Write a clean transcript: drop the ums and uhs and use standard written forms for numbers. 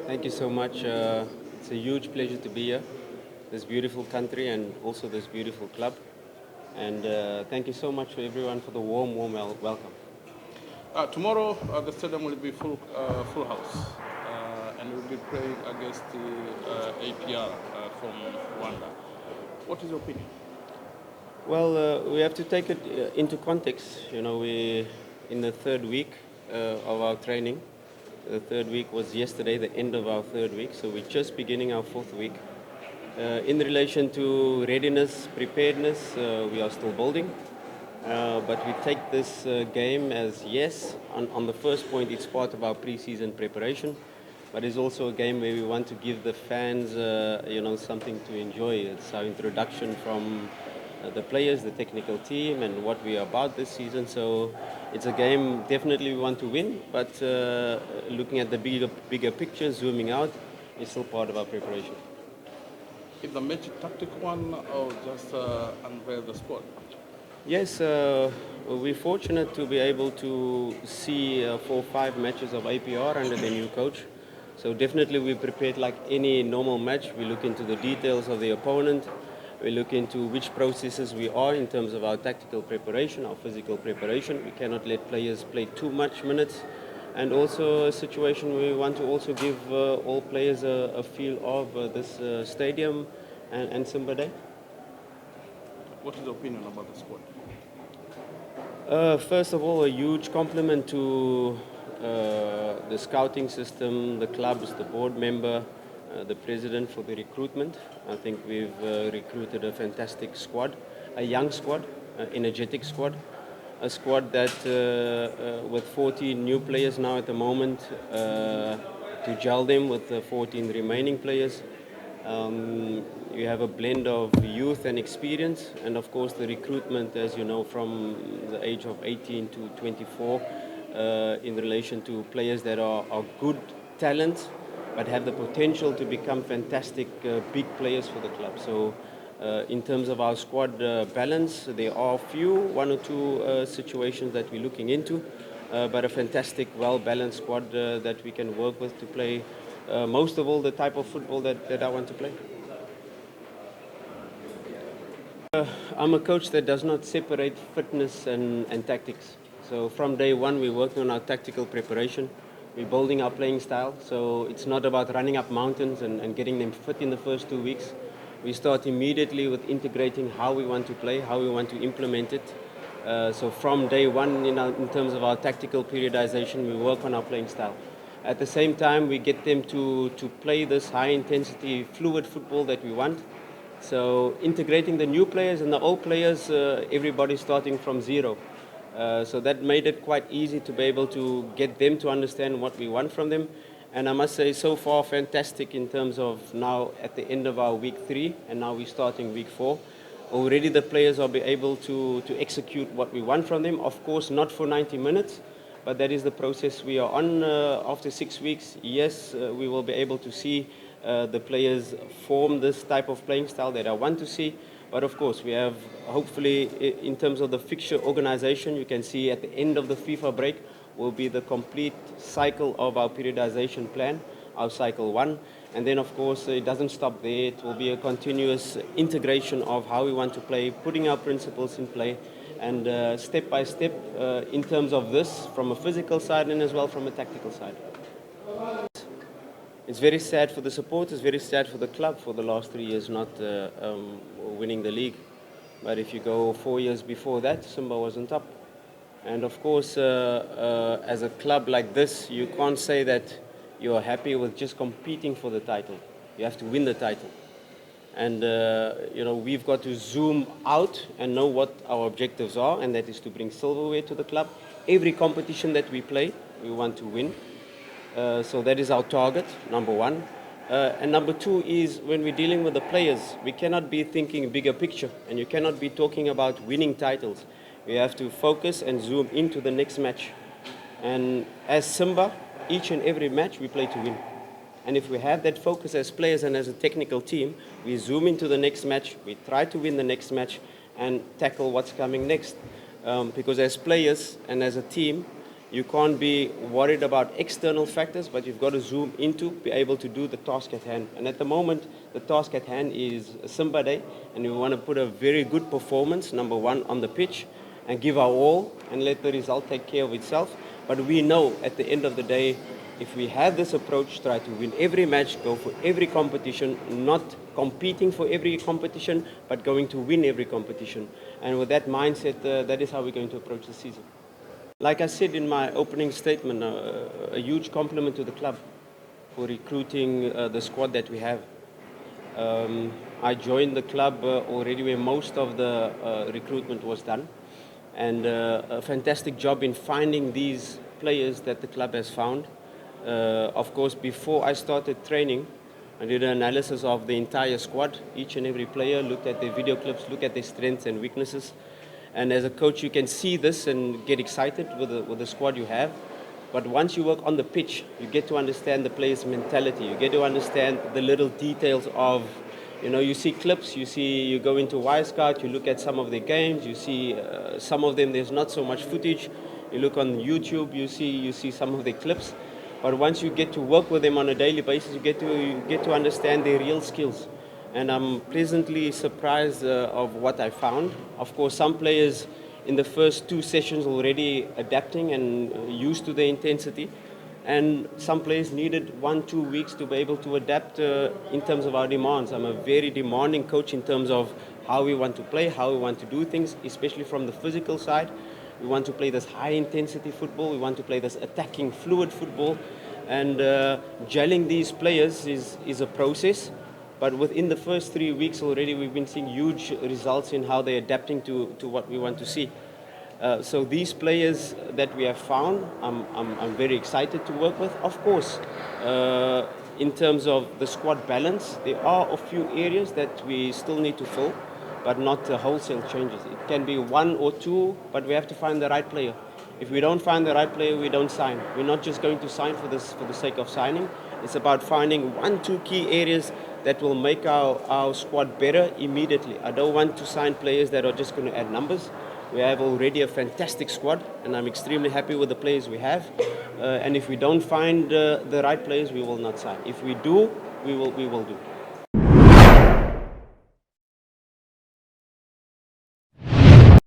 Thank you so much. It's a huge pleasure to be here, this beautiful country and also this beautiful club. And thank you so much to everyone for the warm welcome. Tomorrow, the stadium will be full house, and we'll be playing against the APR from Rwanda. What is your opinion? Well, we have to take it into context. You know, we in the third week of our training. The third week was yesterday, the end of our third week, so we're just beginning our fourth week. In relation to readiness, preparedness, we are still building. But we take this game as yes. On the first point, it's part of our pre-season preparation, but it's also a game where we want to give the fans, something to enjoy. It's our introduction from the players, the technical team, and what we are about this season. So it's a game definitely we want to win, but looking at the bigger picture, zooming out, is still part of our preparation. Is the match a tactical one or just unveil the squad? Yes, we're fortunate to be able to see 4 or 5 matches of APR under the new coach. So definitely we prepared like any normal match. We look into the details of the opponent. We look into which processes we are in terms of our tactical preparation, our physical preparation. We cannot let players play too much minutes. And also a situation where we want to also give all players a feel of this stadium and Simba Day. What is your opinion about the squad? First of all, a huge compliment to the scouting system, the clubs, the board member, the president for the recruitment. I think we've recruited a fantastic squad, a young squad, energetic squad, a squad that with 14 new players now at the moment, to gel them with the 14 remaining players. You have a blend of youth and experience, and of course the recruitment, as you know, from the age of 18 to 24, in relation to players that are good talent, but have the potential to become fantastic big players for the club. So in terms of our squad balance, there are one or two situations that we're looking into, but a fantastic, well-balanced squad that we can work with to play most of all the type of football that I want to play. I'm a coach that does not separate fitness and tactics. So from day one, we're working on our tactical preparation. We're building our playing style. So it's not about running up mountains and getting them fit in the first 2 weeks. We start immediately with integrating how we want to play, how we want to implement it. So from day one, in terms of our tactical periodization, we work on our playing style. At the same time, we get them to play this high-intensity, fluid football that we want. So integrating the new players and the old players, everybody starting from zero. So that made it quite easy to be able to get them to understand what we want from them. And I must say, so far, fantastic in terms of now at the end of our week 3, and now we're starting week 4. Already the players will be able to execute what we want from them. Of course, not for 90 minutes, but that is the process we are on. After 6 weeks, yes, we will be able to see the players form this type of playing style that I want to see. But of course, we have, hopefully, in terms of the fixture organization, you can see at the end of the FIFA break will be the complete cycle of our periodization plan, our cycle 1. And then, of course, it doesn't stop there. It will be a continuous integration of how we want to play, putting our principles in play, and step by step in terms of this from a physical side and as well from a tactical side. It's very sad for the supporters, very sad for the club for the last 3 years not winning the league. But if you go 4 years before that, Simba wasn't up. And of course, as a club like this, you can't say that you're happy with just competing for the title. You have to win the title. And, we've got to zoom out and know what our objectives are, and that is to bring silverware to the club. Every competition that we play, we want to win. So that is our target, number one. And number two is when we're dealing with the players, we cannot be thinking bigger picture, and you cannot be talking about winning titles. We have to focus and zoom into the next match. And as Simba, each and every match we play to win. And if we have that focus as players and as a technical team, we zoom into the next match, we try to win the next match and tackle what's coming next. Because as players and as a team, You can't be worried about external factors, but you've got to zoom into, be able to do the task at hand. And at the moment, the task at hand is Simba Day, and we want to put a very good performance, number one, on the pitch, and give our all, and let the result take care of itself. But we know at the end of the day, if we have this approach, try to win every match, go for every competition, not competing for every competition, but going to win every competition. And with that mindset, that is how we're going to approach the season. Like I said in my opening statement, a huge compliment to the club for recruiting the squad that we have. I joined the club already where most of the recruitment was done, and a fantastic job in finding these players that the club has found. Of course, before I started training, I did an analysis of the entire squad, each and every player, looked at their video clips, looked at their strengths and weaknesses. And as a coach, you can see this and get excited with the squad you have. But once you work on the pitch, you get to understand the player's mentality. You get to understand the little details of, you see clips, you go into Wisecout, you look at some of their games, you see some of them, there's not so much footage. You look on YouTube, you see some of their clips. But once you get to work with them on a daily basis, you get to understand their real skills. And I'm pleasantly surprised of what I found. Of course, some players in the first 2 sessions already adapting and used to the intensity. And some players needed 1-2 weeks to be able to adapt in terms of our demands. I'm a very demanding coach in terms of how we want to play, how we want to do things, especially from the physical side. We want to play this high-intensity football. We want to play this attacking, fluid football. And gelling these players is a process. But within the first 3 weeks already, we've been seeing huge results in how they're adapting to what we want to see. So these players that we have found, I'm very excited to work with. Of course, in terms of the squad balance, there are a few areas that we still need to fill, but not wholesale changes. It can be 1 or 2, but we have to find the right player. If we don't find the right player, we don't sign. We're not just going to sign for the sake of signing. It's about finding 1-2 key areas that will make our squad better immediately. I don't want to sign players that are just going to add numbers. We have already a fantastic squad, and I'm extremely happy with the players we have. And if we don't find the right players, we will not sign. If we do, we will do.